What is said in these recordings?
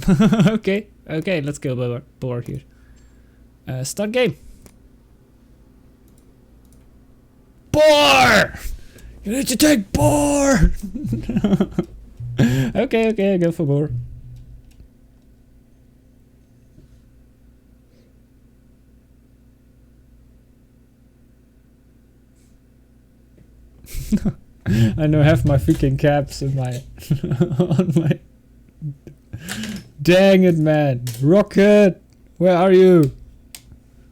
Okay, okay, let's go boar here. Start game. Boar! You need to take boar! Okay, okay, I go for boar. I now have my freaking caps in my on my. Dang it, man! Rocket, where are you?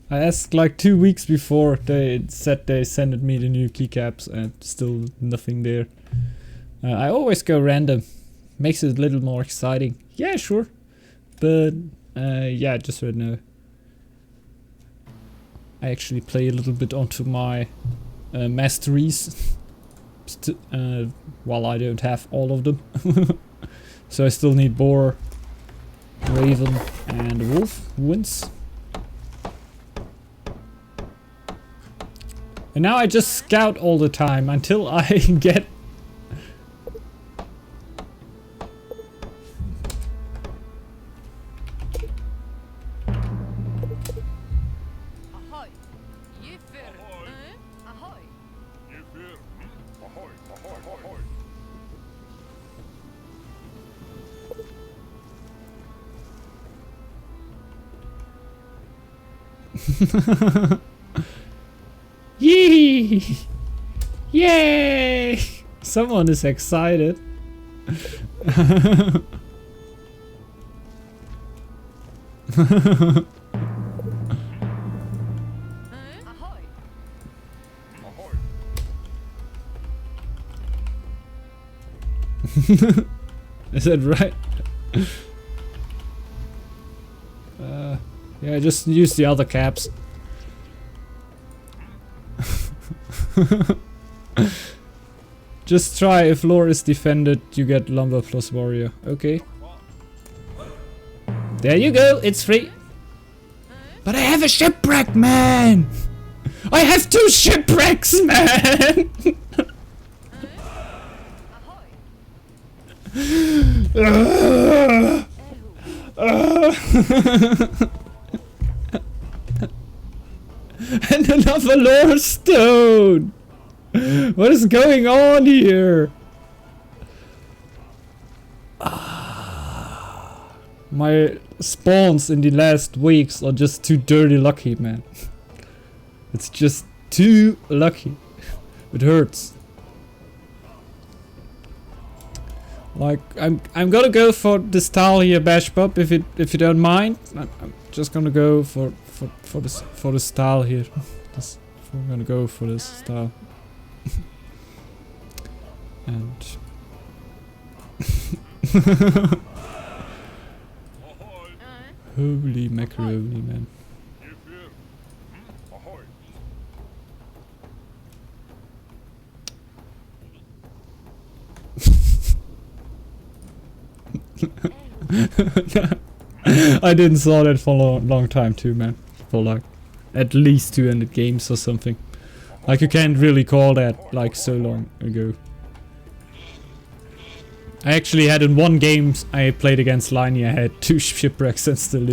I asked like 2 weeks before they said they sent me the new keycaps and still nothing there. I always go random, makes it a little more exciting. Yeah, sure, but yeah, just right now. I actually play a little bit onto my masteries. While I don't have all of them. So I still need boar, raven and wolf wins. And now I just scout all the time until I get Yee! Yay! Someone is excited. Is that right? Yeah, just use the other caps. Just try, if lore is defended, you get lumber plus warrior. Okay. There you go, it's free. But I have a shipwreck, man! I have 2 shipwrecks, man! And another lore stone! What is going on here? My spawns in the last weeks are just too dirty lucky, man. It's just too lucky. It hurts. Like I'm gonna go for this tile here, bashbob, if you don't mind. I'm just gonna go for this tile here. I'm gonna go for this tile. And holy macaroni, man. I didn't saw that for a long time too, man. For like at least 200 games or something. Like you can't really call that like so long ago. I actually had in one game I played against Liney, I had 2 shipwrecks and still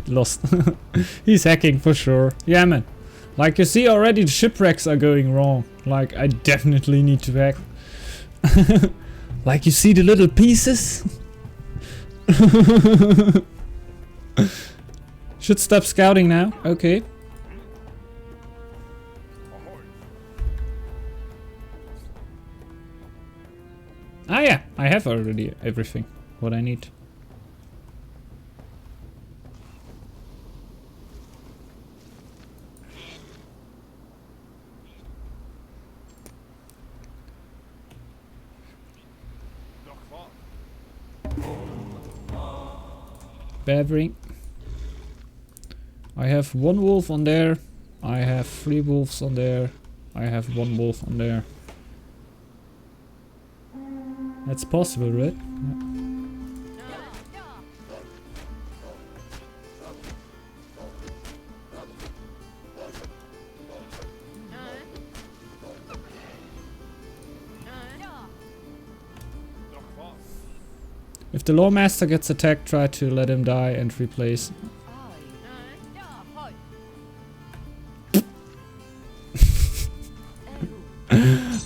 lost. He's hacking for sure. Yeah, man. Like you see already the shipwrecks are going wrong. Like I definitely need to hack. Like you see the little pieces? Should stop scouting now. Okay. Ah yeah, I have already everything what I need. Bevering. I have 1 wolf on there. I have 3 wolves on there. I have 1 wolf on there. That's possible, right? Yeah. If the Lawmaster gets attacked, try to let him die and replace.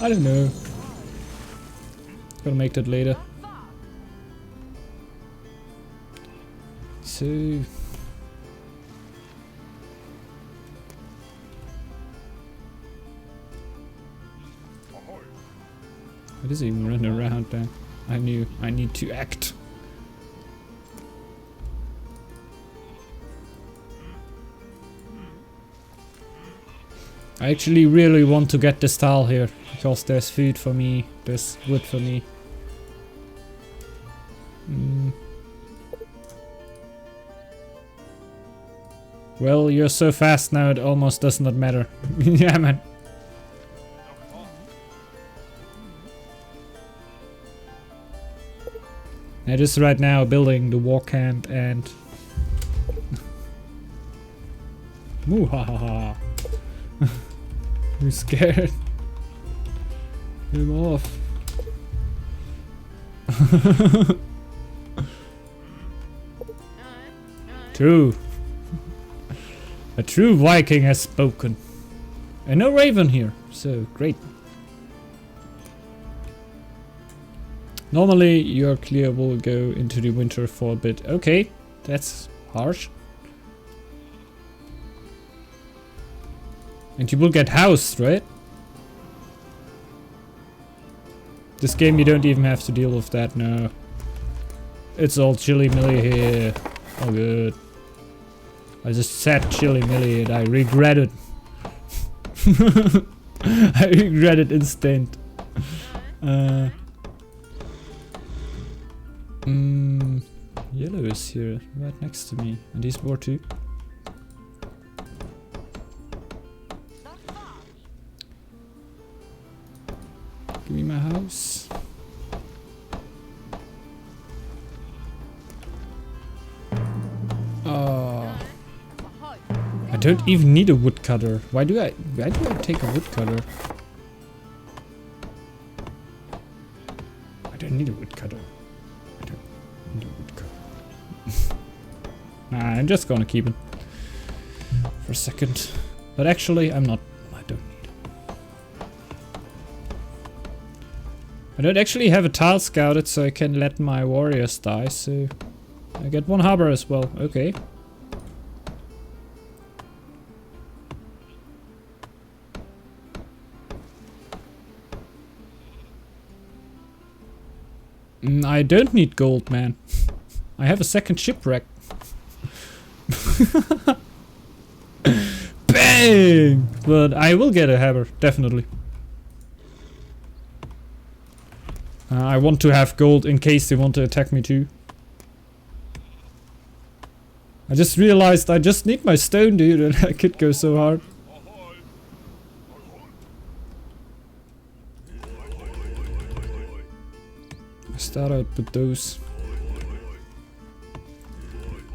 I don't know. Gonna make that later. So... What is he even running around there? I knew I need to act. I actually really want to get this tile here, because there's food for me, there's wood for me. Well, you're so fast now it almost does not matter. Yeah, man. I just right now building the war camp and... Muhahaha. I'm scared. Get him off. True. A true Viking has spoken. And no raven here, so great. Normally your clear will go into the winter for a bit. Okay, that's harsh. And you will get housed, right? This game you don't even have to deal with that, no. It's all chilly-milly here. Oh good. I just said chilly-milly and I regret it. I regret it instant. Yellow is here, right next to me. And these boar too. Give me my house. Oh. I don't even need a woodcutter. Why do I take a woodcutter? I don't need a woodcutter. I don't need a woodcutter. Nah, I'm just gonna keep it for a second. But actually, I'm not. I don't need it. I don't actually have a tile scouted, so I can let my warriors die. So I get one harbor as well. Okay. I don't need gold, man. I have a second shipwreck. Bang! But I will get a hammer, definitely. I want to have gold in case they want to attack me too. I just realized I just need my stone, dude, and I could go so hard. Start out with those.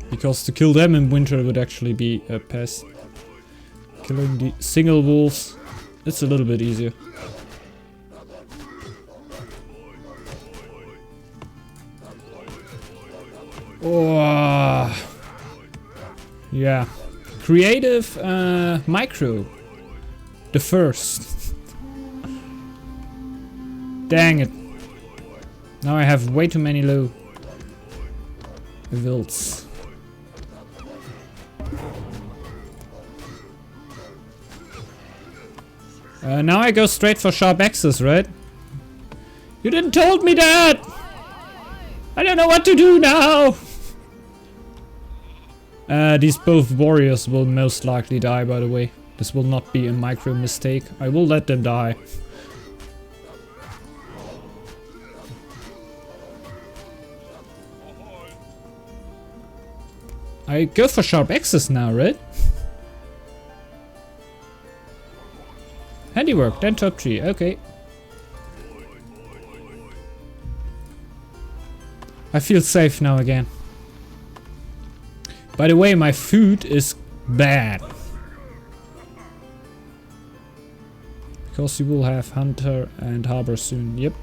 Because to kill them in winter would actually be a pest. Killing the single wolves, it's a little bit easier. Oh, yeah. Creative micro. The first. Dang it. Now I have way too many low wilds. Now I go straight for sharp axes, right? You didn't told me that! I don't know what to do now! These both warriors will most likely die, by the way. This will not be a micro mistake. I will let them die. I go for sharp axes now, right? Handiwork, then top tree, okay. I feel safe now again. By the way, my food is bad. Because you will have hunter and harbor soon, yep.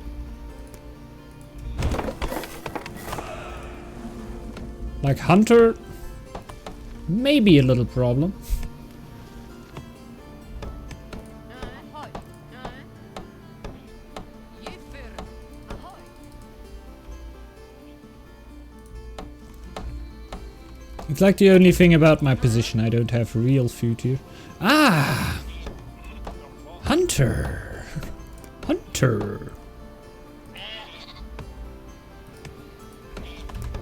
Like hunter, maybe a little problem. It's like the only thing about my position, I don't have real food here. Ah! Hunter! Hunter!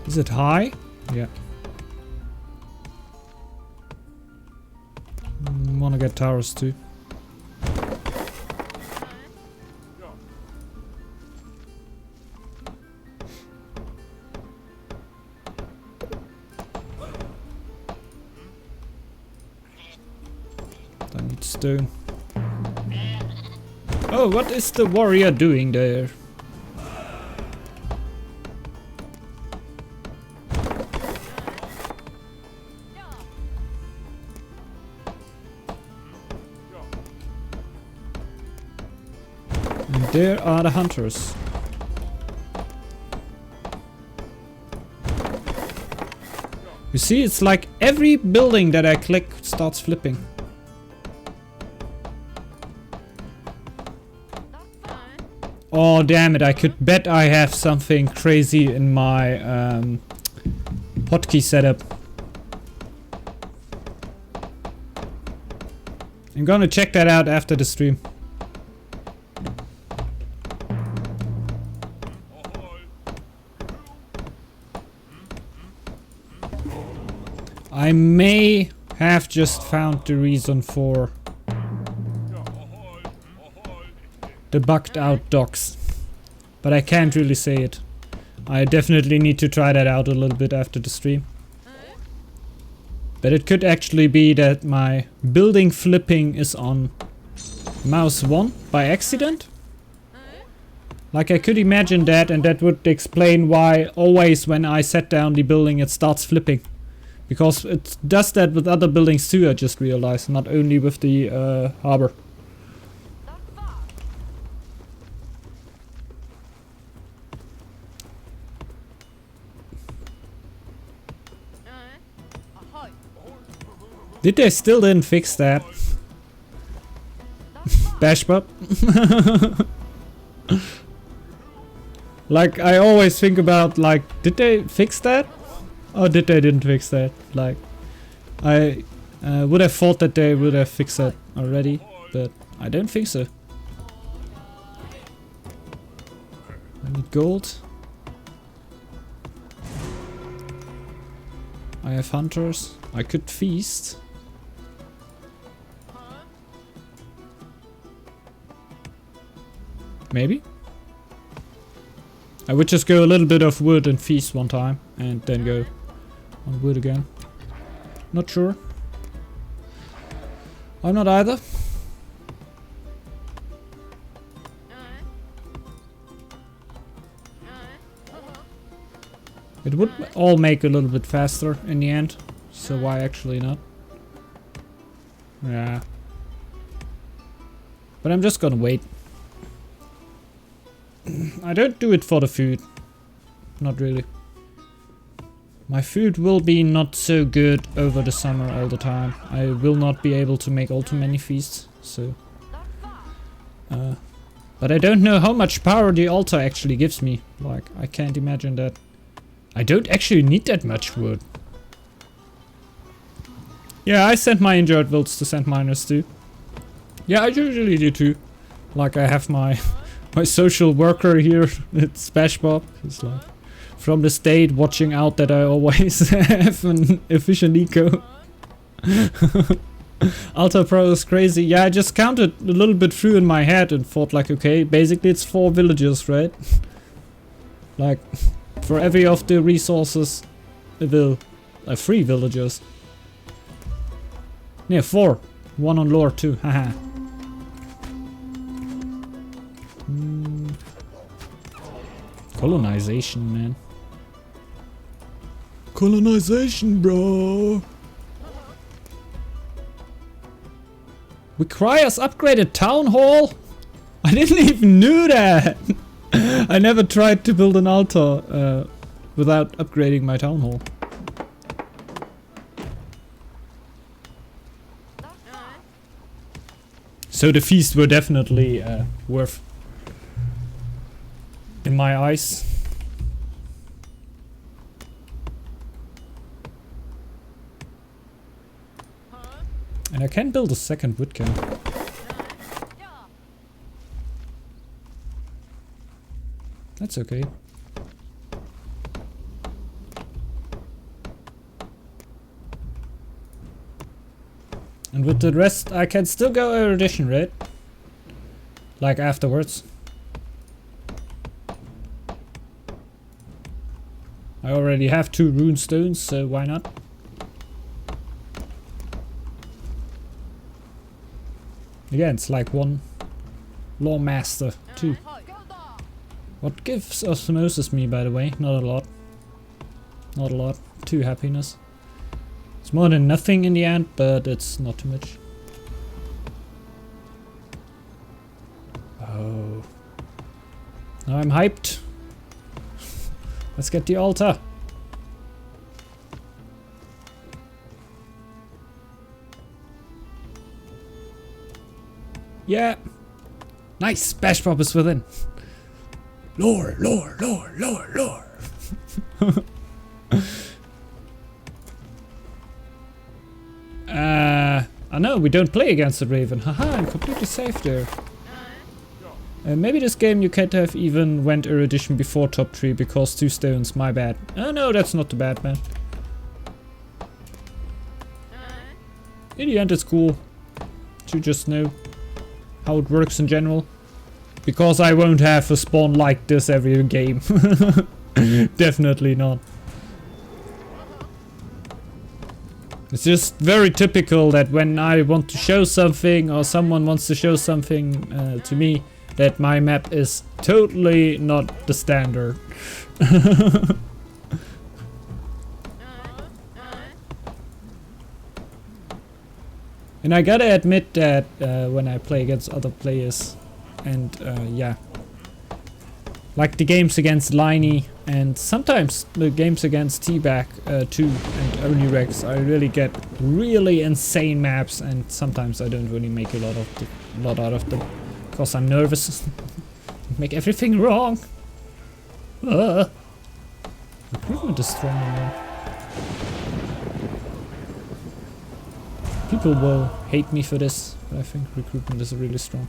Is it high? Yeah. Wanna get towers too. I need stone. Oh, what is the warrior doing there? And there are the hunters. You see, it's like every building that I click starts flipping. Oh damn it, I could bet I have something crazy in my hotkey setup. I'm gonna check that out after the stream. I may have just found the reason for the bugged out docks, but I can't really say it. I definitely need to try that out a little bit after the stream. But it could actually be that my building flipping is on mouse 1 by accident. Like I could imagine that, and that would explain why always when I set down the building it starts flipping. Because it does that with other buildings too, I just realized, not only with the harbor. Did they still didn't fix that? Bashbob? Like I always think about like, did they fix that? Or did they didn't fix that? Like I would have thought that they would have fixed that already, but I don't think so. I need gold. I have hunters. I could feast. Maybe? I would just go a little bit of wood and feast one time and then go on wood again. Not sure. I'm not either. It would all make a little bit faster in the end, so why actually not? Yeah. But I'm just gonna wait. I don't do it for the food. Not really. My food will be not so good over the summer all the time. I will not be able to make all too many feasts, so... but I don't know how much power the altar actually gives me. Like, I can't imagine that. I don't actually need that much wood. Yeah, I send my injured wilds to sand miners too. Yeah, I usually do too. Like, I have my... my social worker here, it's bashbob. He's like from the state watching out that I always have an efficient eco. Alta Pro is crazy. Yeah, I just counted a little bit through in my head and thought like, okay, basically it's 4 villages, right? Like, for every of the resources, it will 3 villages. Yeah, 4. 1 on lore too, haha. Colonization, man. Colonization, bro. Requires upgraded town hall? I didn't even know that. I never tried to build an altar without upgrading my town hall. So the feast were definitely worth in my eyes. And I can build a second wood camp. That's okay. And with the rest I can still go erudition, right? Like afterwards. I already have 2 rune stones, so why not? Again, it's like 1 law master, 2. What gives osmosis me, by the way? Not a lot. Not a lot. 2 happiness. It's more than nothing in the end, but it's not too much. Oh. Now I'm hyped. Let's get the altar. Yeah. Nice. Bashbob is within. Lore, lore, lore, lore, lore. I know we don't play against the Raven. Haha, I'm completely safe there. Maybe this game you can't have even went erudition before top 3 because 2 stones, my bad. Oh no, that's not too bad, man. In the end it's cool to just know how it works in general. Because I won't have a spawn like this every game. Definitely not. It's just very typical that when I want to show something or someone wants to show something to me, that my map is totally not the standard. And I gotta admit that when I play against other players and yeah, like the games against Liney and sometimes the games against T-Bag 2 and Onirex, I really get really insane maps, and sometimes I don't really make a lot out of them because I'm nervous. Make everything wrong. Recruitment is strong now. People will hate me for this, but I think recruitment is really strong.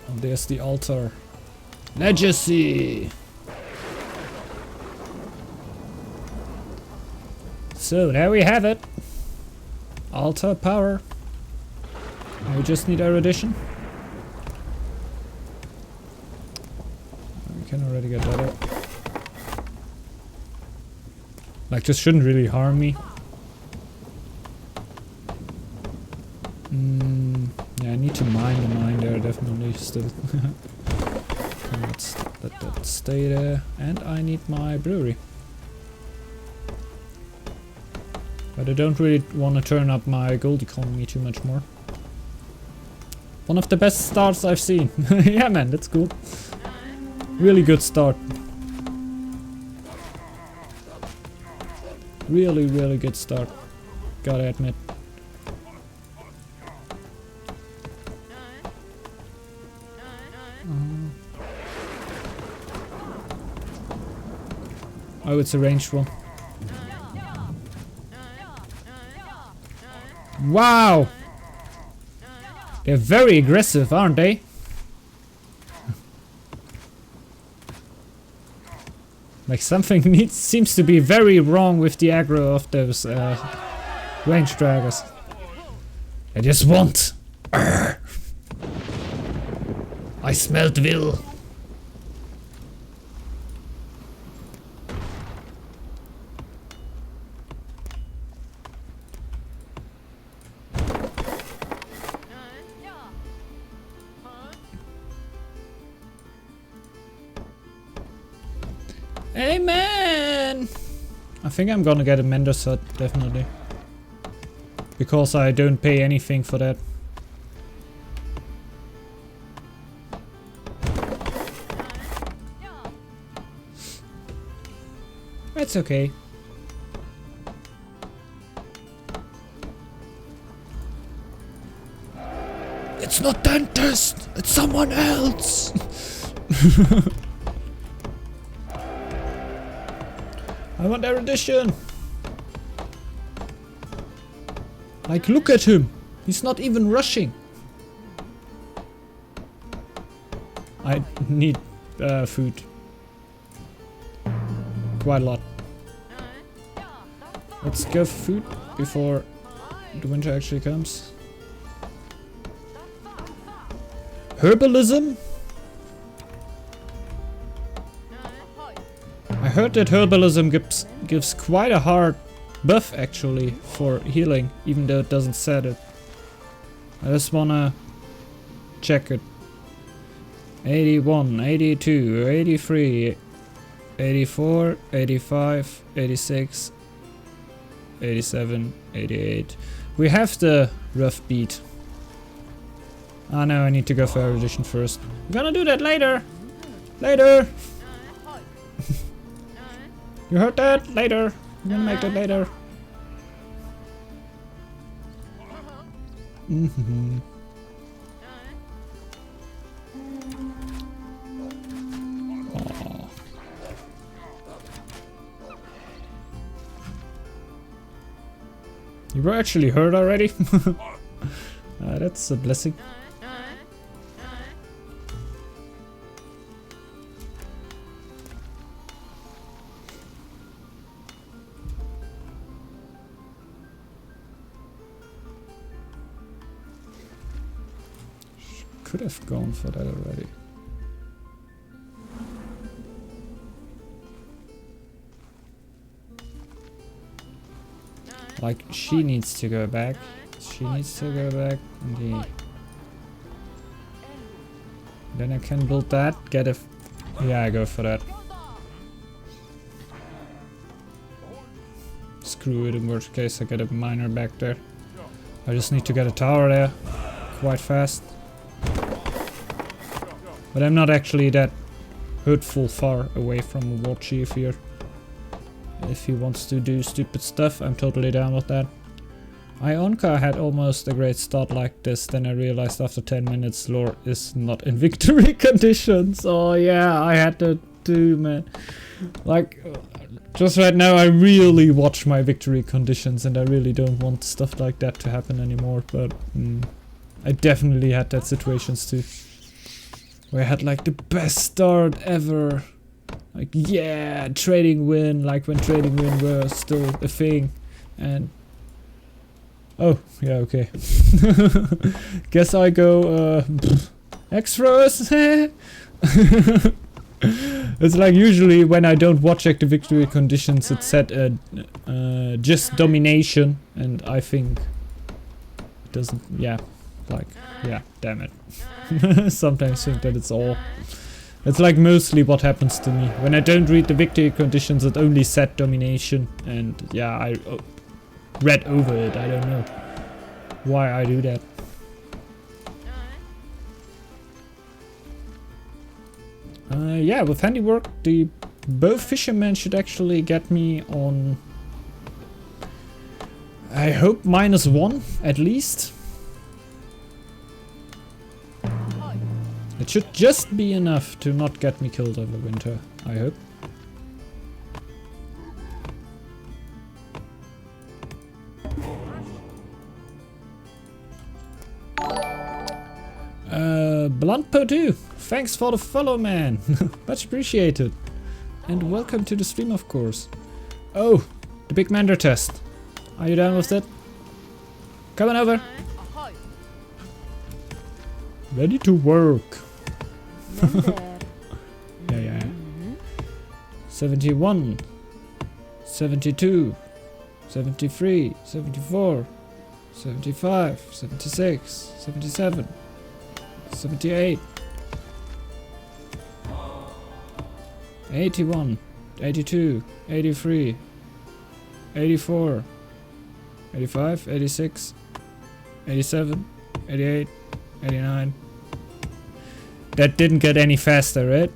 And there's the altar. Legacy! So there we have it. Altar power. Now we just need erudition. We can already get that up. Like, this shouldn't really harm me. Yeah, I need to mine the mine there, definitely, still. Okay, let's let that stay there. And I need my brewery. But I don't really want to turn up my gold economy too much more. One of the best starts I've seen. Yeah, man, that's cool. Really good start. Really, really good start. Gotta admit. Oh, it's a ranged one. Wow! They're very aggressive, aren't they? Like, something seems to be very wrong with the aggro of those range draggers. I just want. I smelled will. Hey man! I think I'm gonna get a Mender set, definitely. Because I don't pay anything for that. That's okay. It's not dentist! It's someone else! I want erudition! Like, look at him! He's not even rushing! I need food. Quite a lot. Let's go for food before the winter actually comes. Herbalism? I heard that herbalism gives quite a hard buff actually for healing, even though it doesn't set it. I just wanna check it. 81, 82, 83, 84, 85, 86, 87, 88. We have the rough beat. Ah no, I need to go for erudition first. I'm gonna do that later! Later! You heard that? Later! I'm gonna make that later. Mm-hmm. Oh. You were actually hurt already? That's a blessing. Could have gone for that already. Like, she needs to go back. She needs to go back. Indeed. Then I can build that. Get a... yeah, I go for that. Screw it, in worst case I get a miner back there. I just need to get a tower there. Quite fast. But I'm not actually that hurtful far away from a war chief here. If he wants to do stupid stuff, I'm totally down with that. Ionka had almost a great start like this, then I realized after 10 minutes lore is not in victory conditions. Oh yeah, I had that too, man. Like, just right now I really watch my victory conditions and I really don't want stuff like that to happen anymore, but I definitely had that situations too. Where I had like the best start ever. Like, yeah, trading win, like when trading win were still a thing. And oh, yeah, okay. Guess I go extras. It's like usually when I don't watch active victory conditions, it's set just domination, and I think it doesn't. Yeah, like, yeah, damn it. Sometimes think that it's all. It's like mostly what happens to me. When I don't read the victory conditions, it only set domination, and yeah, I read over it. I don't know why I do that. Yeah, with handiwork, the bow fisherman should actually get me on, I hope, -1 at least. It should just be enough to not get me killed over winter, I hope. Blunt Potu, thanks for the follow, man. Much appreciated. And welcome to the stream, of course. Oh, the big Mander test. Are you down with it? Come on over. Ready to work. Yeah. 71, 72, 73, 74, 75, 76, 77, 78, 81, 82, 83, 84, 85, 86, 87, 88, 89. That didn't get any faster, right?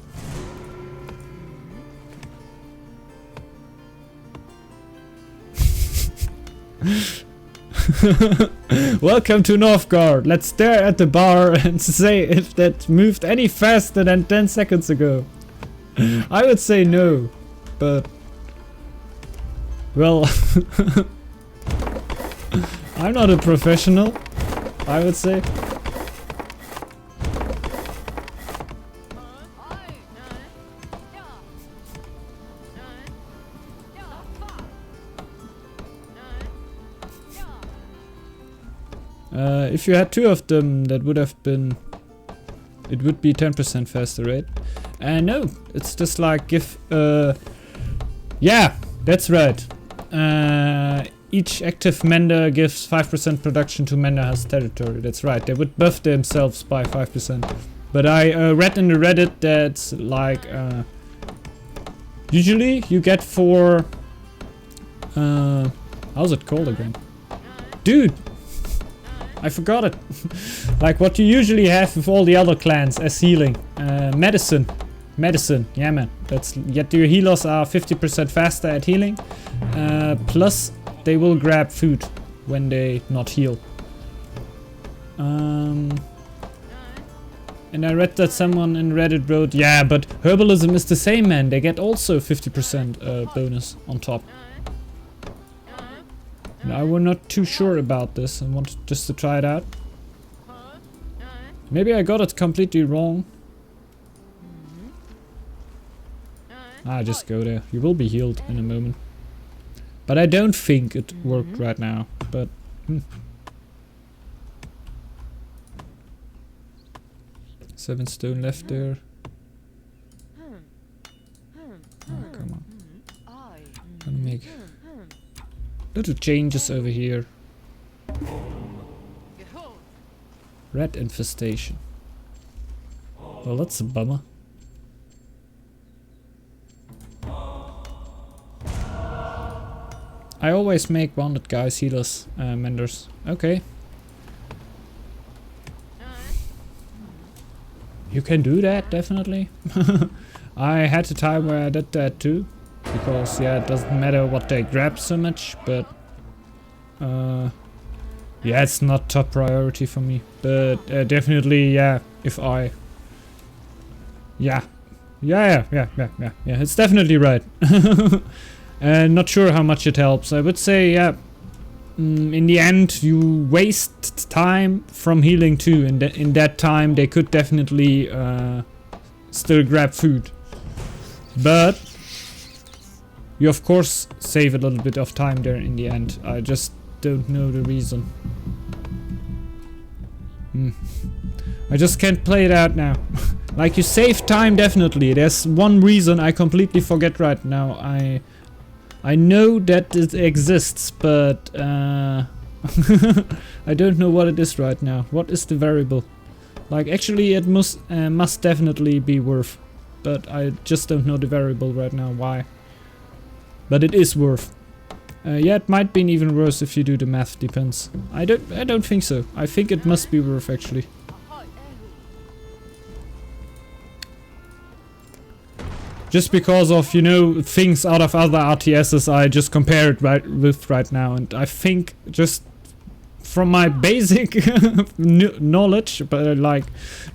Welcome to Northgard. Let's stare at the bar and say if that moved any faster than 10 seconds ago. I would say no, but... Well... I'm not a professional, I would say. If you had 2 of them, that would have been... It would be 10% faster, right? No, it's just like if... yeah, that's right. Each active mender gives 5% production to mender's territory. That's right, they would buff themselves by 5%. But I read in the Reddit that like... usually you get for... how's it called again? Dude! I forgot it. Like what you usually have with all the other clans as healing. Medicine. Medicine, yeah man. That's yet your healers are 50% faster at healing. Plus they will grab food when they not heal. And I read that someone in Reddit wrote, yeah, but herbalism is the same man. They get also 50% bonus on top. And I was not too sure about this and wanted just to try it out. Maybe I got it completely wrong. Just go there. You will be healed in a moment. But I don't think it worked right now. But 7 stone left there. Oh, come on. Gonna make little changes over here. Rat infestation. Well, that's a bummer. I always make wounded guys healers, menders. Okay. You can do that, definitely. I had a time where I did that too. Because, yeah, it doesn't matter what they grab so much, but... yeah, it's not top priority for me. But definitely, yeah, if I... Yeah, it's definitely right. And not sure how much it helps. I would say, yeah, in the end, you waste time from healing too. And in that time, they could definitely still grab food. But... you of course save a little bit of time there in the end. I just don't know the reason. I just can't play it out now. Like you save time definitely. There's one reason I completely forget right now. I know that it exists, but I don't know what it is right now. What is the variable? Like actually it must definitely be worth. But I just don't know the variable right now. Why? But it is worth. Yeah, it might be even worse if you do the math. Depends. I don't think so. I think it must be worth actually. Just because of, you know, things out of other RTSs I just compare it with right now, and I think just from my basic knowledge, but like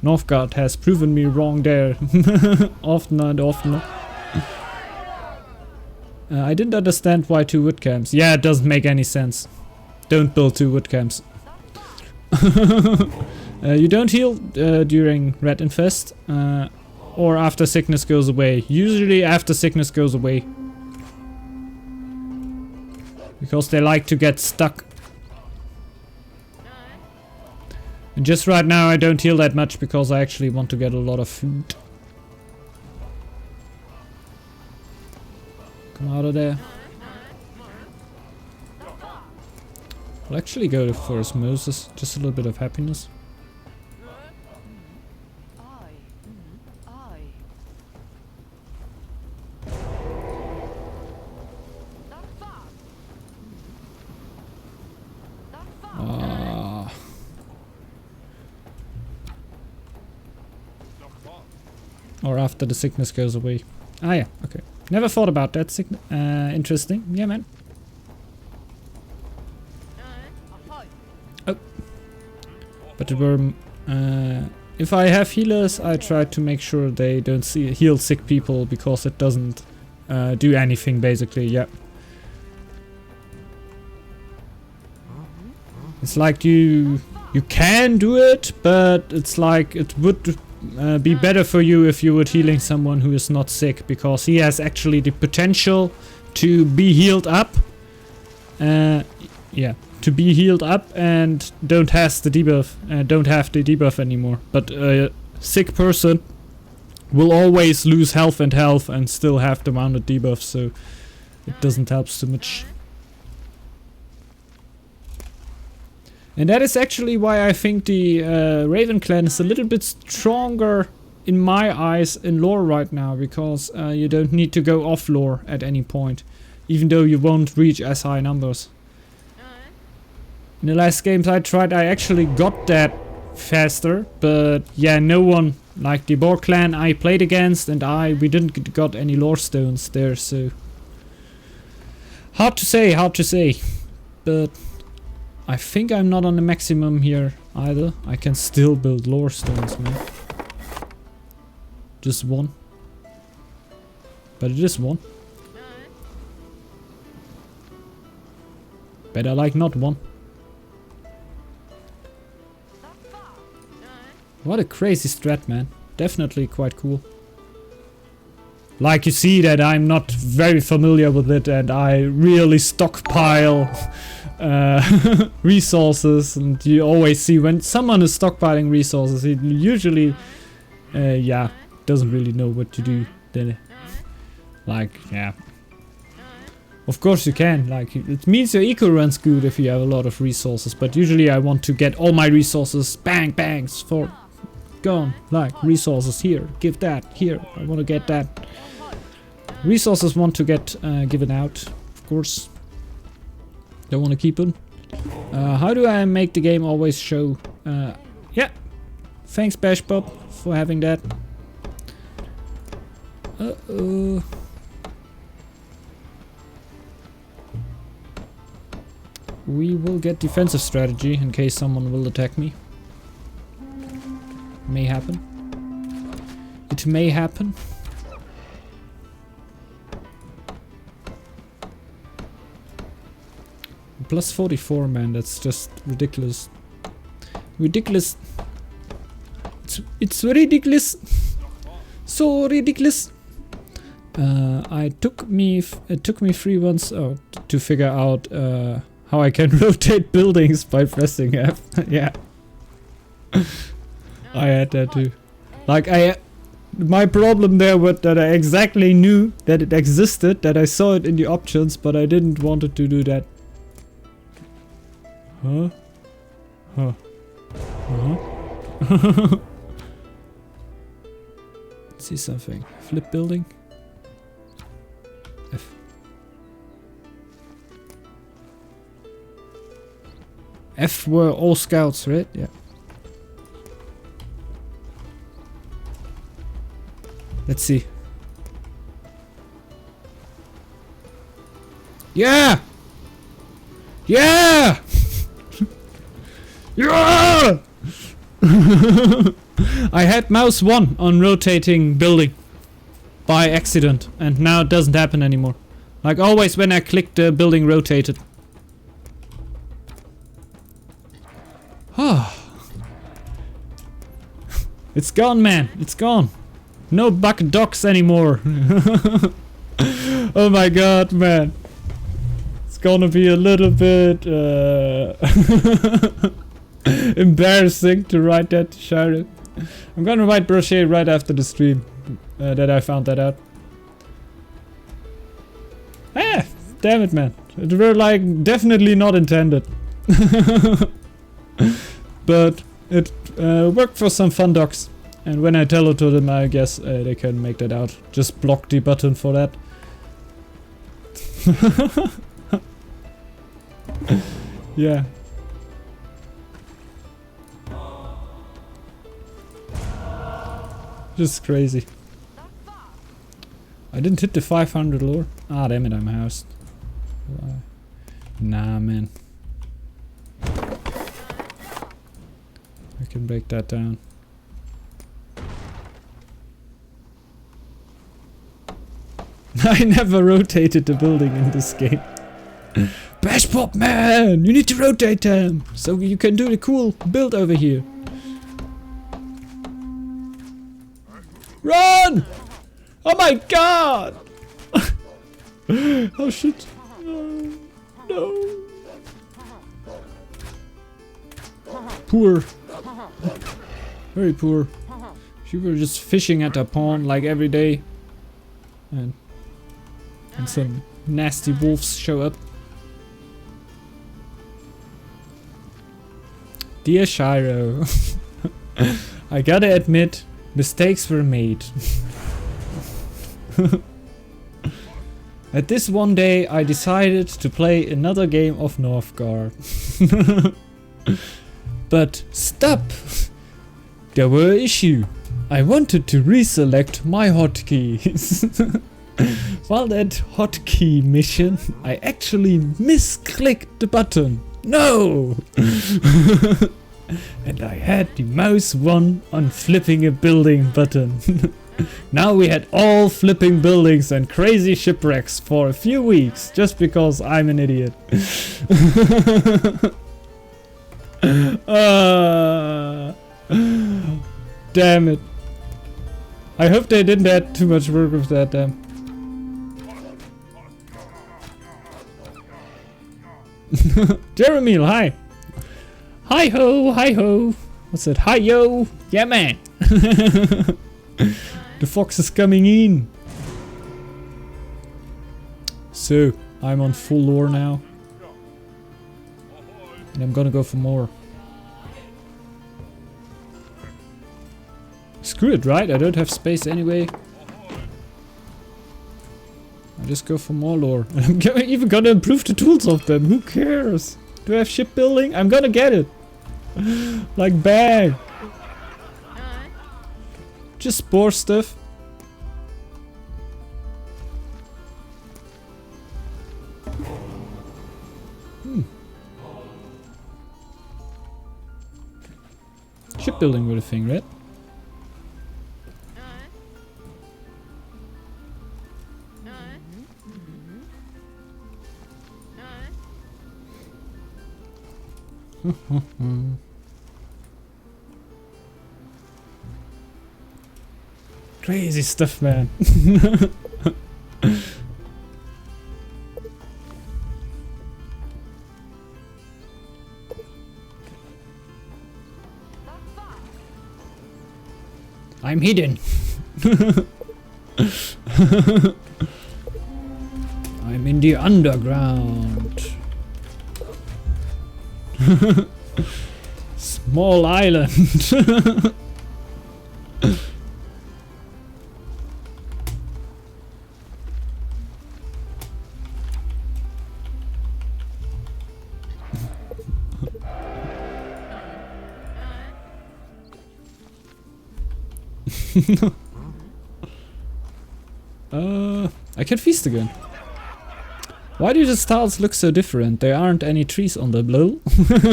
Northgard has proven me wrong there often and often. I didn't understand why 2 wood camps. Yeah, it doesn't make any sense. Don't build 2 wood camps. You don't heal during rat infest or after sickness goes away. Usually after sickness goes away. Because they like to get stuck. And just right now I don't heal that much because I actually want to get a lot of food. Come out of there. I'll actually go for osmosis, just a little bit of happiness. Or after the sickness goes away. Ah yeah, okay. Never thought about that. Interesting. Yeah, man. But if I have healers, I try to make sure they don't heal sick people, because it doesn't do anything basically. Yeah. It's like you can do it, but it's like it would be better for you if you were healing someone who is not sick, because he has actually the potential to be healed up. Yeah, to be healed up and don't have the debuff anymore. But a sick person will always lose health and still have the mounted debuff, so it doesn't help so much. And that is actually why I think the Raven clan is a little bit stronger in my eyes in lore right now, because you don't need to go off lore at any point, even though you won't reach as high numbers. In the last games I tried, I actually got that faster, but yeah, no one, like the Boar clan I played against and we didn't got any lore stones there, so hard to say, but I think I'm not on the maximum here either. I can still build lore stones, man. Just one. But it is one. Better like not one. What a crazy strat, man. Definitely quite cool. Like, you see that I'm not very familiar with it, and I really stockpile resources, and you always see when someone is stockpiling resources, he usually yeah, doesn't really know what to do then. Like, yeah, of course you can, like, it means your eco runs good if you have a lot of resources, but usually I want to get all my resources bangs for gone, like resources here, give that here, I want to get that. Resources want to get given out, of course. Don't want to keep them. How do I make the game always show? Yeah. Thanks, bashbob, for having that. We will get defensive strategy in case someone will attack me. May happen. It may happen. Plus 44, man, that's just ridiculous. Ridiculous. It's ridiculous. So ridiculous. It took me 3 months to figure out how I can rotate buildings by pressing F. Yeah. I had that too. Like, my problem there was that I exactly knew that it existed, that I saw it in the options, but I didn't want it to do that. Huh? Huh. Uh-huh. Let's see something. Flip building. F. F were all scouts, right? Yeah. Let's see. Yeah! Yeah! Yeah! I had mouse 1 on rotating building by accident, and now it doesn't happen anymore. Like, always when I clicked, the building rotated. It's gone, man. It's gone. No buck docks anymore. Oh my god, man. It's gonna be a little bit embarrassing to write that to Shire. I'm gonna write Brochet right after the stream that I found that out. Ah, damn it, man. It were like definitely not intended. But it worked for some fun docs. And when I tell it to them, I guess they can make that out. Just block the button for that. Yeah. Just crazy. I didn't hit the 500 lure. Ah, damn it, I'm housed. Nah, man. can break that down. I never rotated the building in this game. Bashbob man! You need to rotate them! So you can do the cool build over here. Run! Oh my god! Oh shit. No. No. Poor. Very poor. You were just fishing at a pond like every day. And some nasty wolves show up. Dear Shiro, I gotta admit, mistakes were made. At this one day, I decided to play another game of Northgard. But stop! There were issues. I wanted to reselect my hotkeys. While that hotkey mission, I actually misclicked the button. No! And I had the mouse one on flipping a building button. Now we had all flipping buildings and crazy shipwrecks for a few weeks just because I'm an idiot. Damn it. I hope they didn't add too much work with that, damn. Jeremy, hi. Hi ho, hi ho. What's that? Hi yo. Yeah man. The fox is coming in. So, I'm on full lore now. And I'm gonna go for more. Screw it, right? I don't have space anyway. I'll just go for more lore. And I'm even gonna improve the tools of them. Who cares? Do I have shipbuilding? I'm gonna get it. Like bag. Just spore stuff. Shipbuilding were the thing, right? Crazy stuff, man. I'm hidden. I'm in the underground. Small island. I can feast again. Why do the tiles look so different? There aren't any trees on them, lol.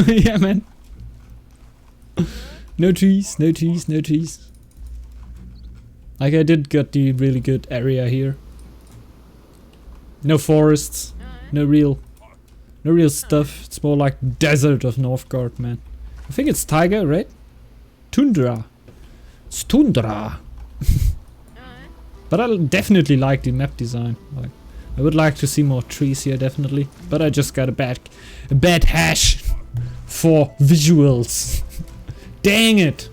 Yeah, man. No trees, no trees, no trees. Like I did get the really good area here. No forests, no real stuff. It's more like desert of Northgard, man. I think it's taiga, right? Tundra. It's tundra. But I definitely like the map design. Like, I would like to see more trees here, definitely. But I just got a bad hash for visuals. Dang it!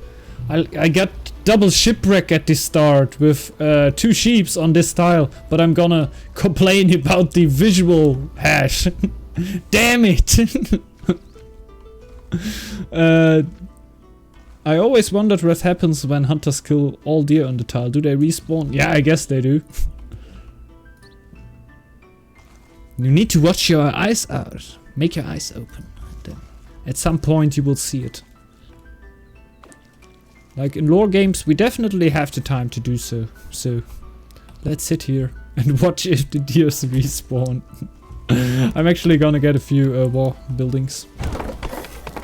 I got double shipwreck at the start with 2 sheeps on this tile, but I'm gonna complain about the visual hash. Damn it! I always wondered what happens when hunters kill all deer on the tile. Do they respawn? Yeah, I guess they do. You need to watch your eyes out. Make your eyes open. Then at some point you will see it. Like in lore games, we definitely have the time to do so. So let's sit here and watch if the deers respawn. I'm actually gonna get a few war buildings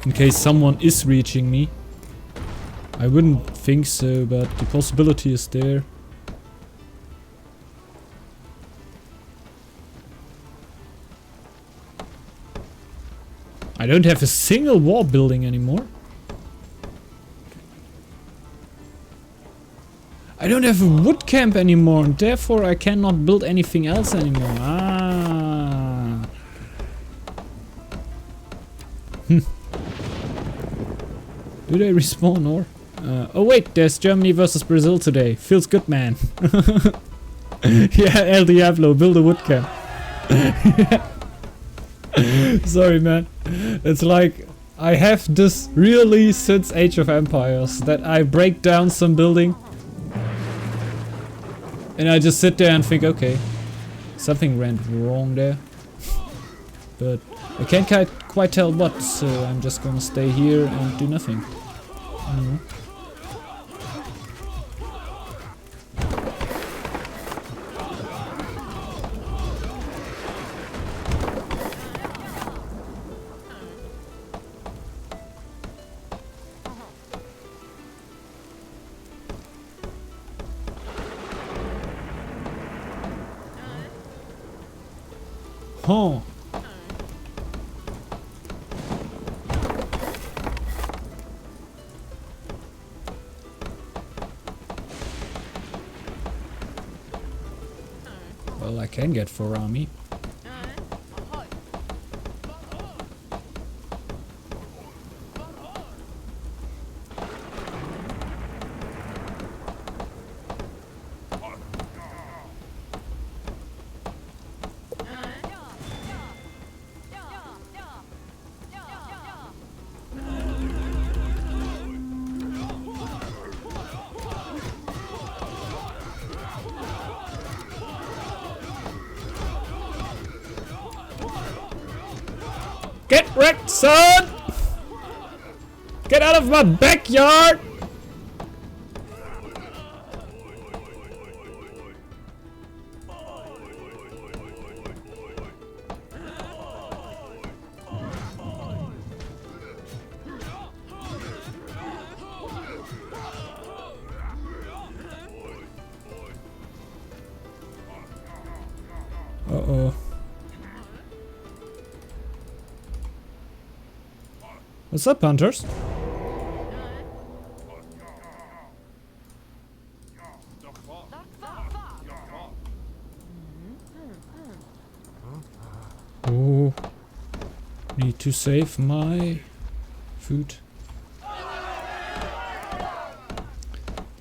in case someone is reaching me. I wouldn't think so, but the possibility is there. I don't have a single wall building anymore. I don't have a wood camp anymore, and therefore I cannot build anything else anymore. Ah. Do they respawn or? Oh wait, there's Germany versus Brazil today. Feels good, man. Yeah, El Diablo, build a wood camp. Sorry, man. It's like I have this really since Age of Empires that I break down some building and I just sit there and think, okay, something went wrong there, but I can't quite tell what, so I'm just gonna stay here and do nothing. I don't know. Huh. Well, I can get 4 army. Get wrecked, son! Get out of my backyard! Uh-oh. What's up, hunters? Oh, need to save my food.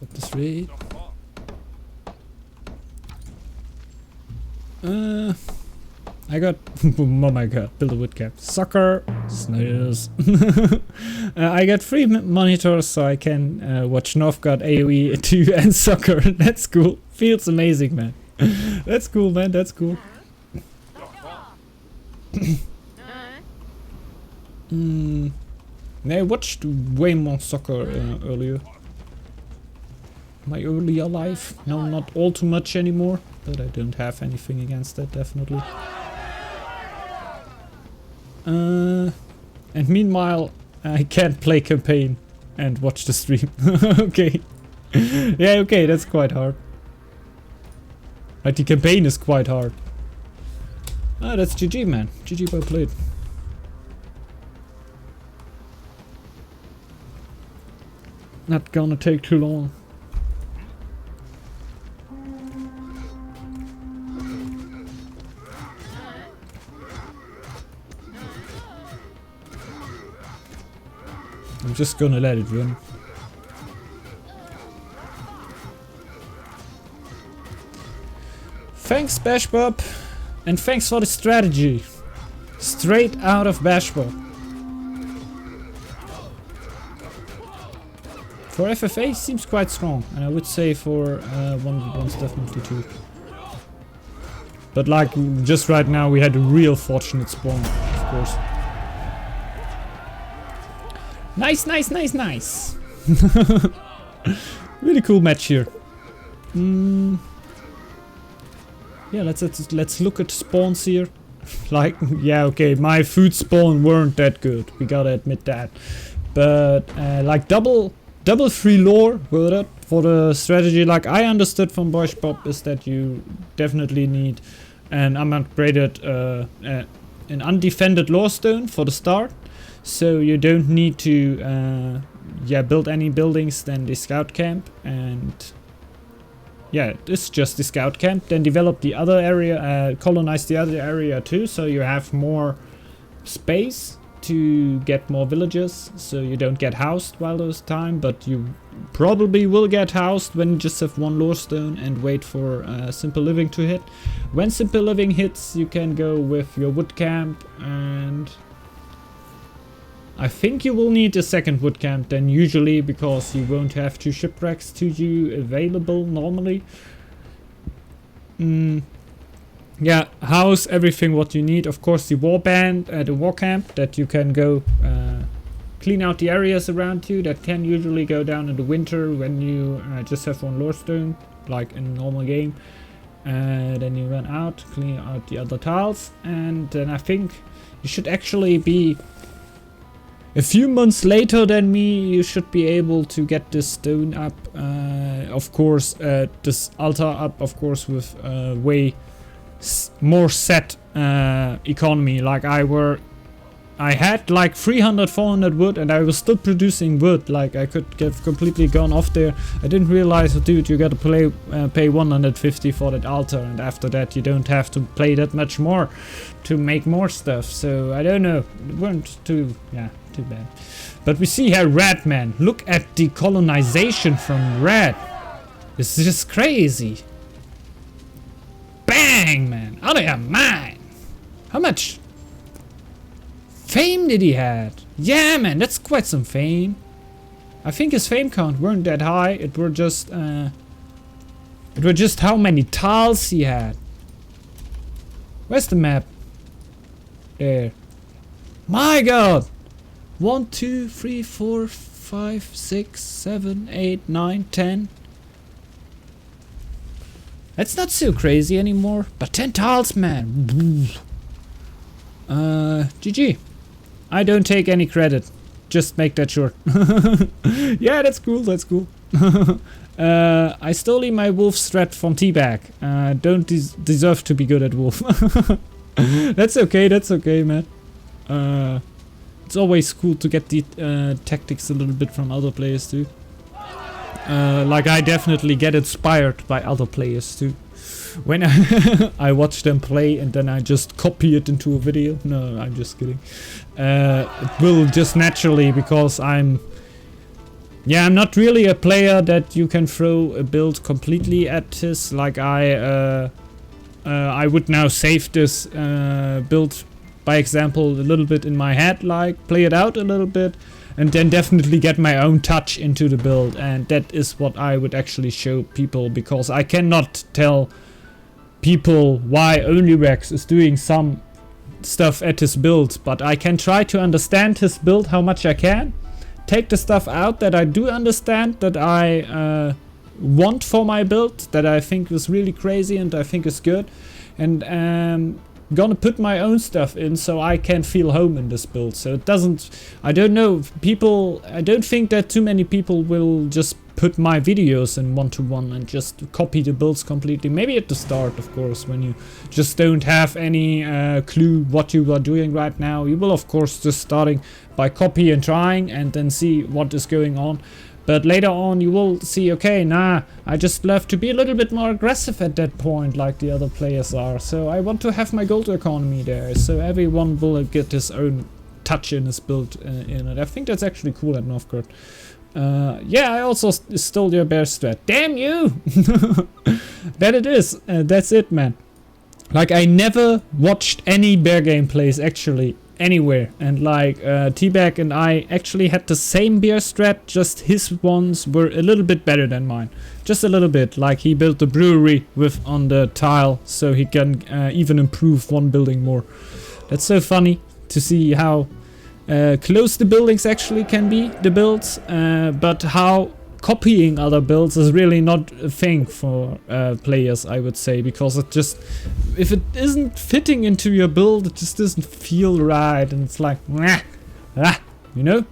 At this rate. I got, oh my god, build a wood cap. Soccer, snails. I got 3 monitors so I can watch Northgard AoE 2 and soccer. That's cool. Feels amazing, man. That's cool, man. That's cool. I watched way more soccer earlier. My earlier life. No, not all too much anymore, but I don't have anything against that, definitely. And meanwhile, I can't play campaign and watch the stream. Okay. Yeah, okay, that's quite hard. Like, the campaign is quite hard. Ah, that's GG, man. GG, well played. Not gonna take too long. I'm just gonna let it run. Thanks, bashbob, and thanks for the strategy. Straight out of bashbob. For FFA seems quite strong, and I would say for 1v1s definitely too. But like just right now we had a real fortunate spawn, of course. Nice, nice, nice, nice. Really cool match here. Yeah, let's look at spawns here. Like, yeah, okay, my food spawn weren't that good. We gotta admit that. But like double double free lore with it for the strategy. Like I understood from bashbob is that you definitely need an unupgraded, an undefended lore stone for the start. So you don't need to build any buildings than the scout camp, and yeah, it's just the scout camp. Then develop the other area, colonize the other area too, so you have more space to get more villages, so you don't get housed while there's time, but you probably will get housed when you just have one lore stone and wait for simple living to hit. When simple living hits, you can go with your wood camp, and I think you will need a second wood camp then usually, because you won't have 2 shipwrecks to you available normally. Yeah, house everything what you need. Of course, the warband at the war camp that you can go clean out the areas around you. That can usually go down in the winter when you just have one lore stone, like in a normal game. Then you run out, clean out the other tiles, and then I think you should actually be a few months later than me. You should be able to get this stone up. Of course, this altar up, of course, with way more set economy. Like I had like 300-400 wood, and I was still producing wood. Like I could get completely gone off there. I didn't realize, dude, you gotta pay 150 for that altar, and after that you don't have to pay that much more to make more stuff. So I don't know, it weren't too bad. But we see here red, man. Look at the colonization from red. This is just crazy. Bang, man, out of your mind. How much fame did he had? Yeah, man, that's quite some fame. I think his fame count weren't that high. It were just how many tiles he had. Where's the map? There. My god. 1, 2, 3, 4, 5, 6, 7, 8, 9, 10. That's not so crazy anymore, but 10 tiles, man. GG. I don't take any credit. Just make that short. Yeah, that's cool, that's cool. I stole my wolf strat from Teabag. Don't deserve to be good at wolf. That's okay, man. It's always cool to get the tactics a little bit from other players too. Like I definitely get inspired by other players too. When I watch them play and then I just copy it into a video. No, I'm just kidding. It will just naturally, because I'm not really a player that you can throw a build completely at his. Like I would now save this build by example a little bit in my head, like play it out a little bit, and then definitely get my own touch into the build, and that is what I would actually show people, because I cannot tell people why OnlyRex is doing some stuff at his build, but I can try to understand his build how much I can, take the stuff out that I do understand, that I want for my build, that I think is really crazy and I think is good, and gonna put my own stuff in so I can feel home in this build. So it doesn't, I don't know, people, I don't think that too many people will just put my videos in 1-to-1 and just copy the builds completely. Maybe at the start, of course, when you just don't have any clue what you are doing right now. You will of course just starting by copy and trying and then see what is going on. But later on you will see, okay, nah, I just love to be a little bit more aggressive at that point like the other players are. So I want to have my gold economy there, so everyone will get his own touch in his build in it. I think that's actually cool at Northgard. Yeah, I also stole your bear strat. Damn you! That it is. That's it, man. Like, I never watched any bear gameplays actually anywhere, and like Teabag and I actually had the same beer strat, just his ones were a little bit better than mine, just a little bit. Like he built the brewery with on the tile, so he can even improve one building more. That's so funny to see how close the buildings actually can be, the builds, but how copying other builds is really not a thing for players, I would say, because it just, if it isn't fitting into your build, it just doesn't feel right, and it's like, you know?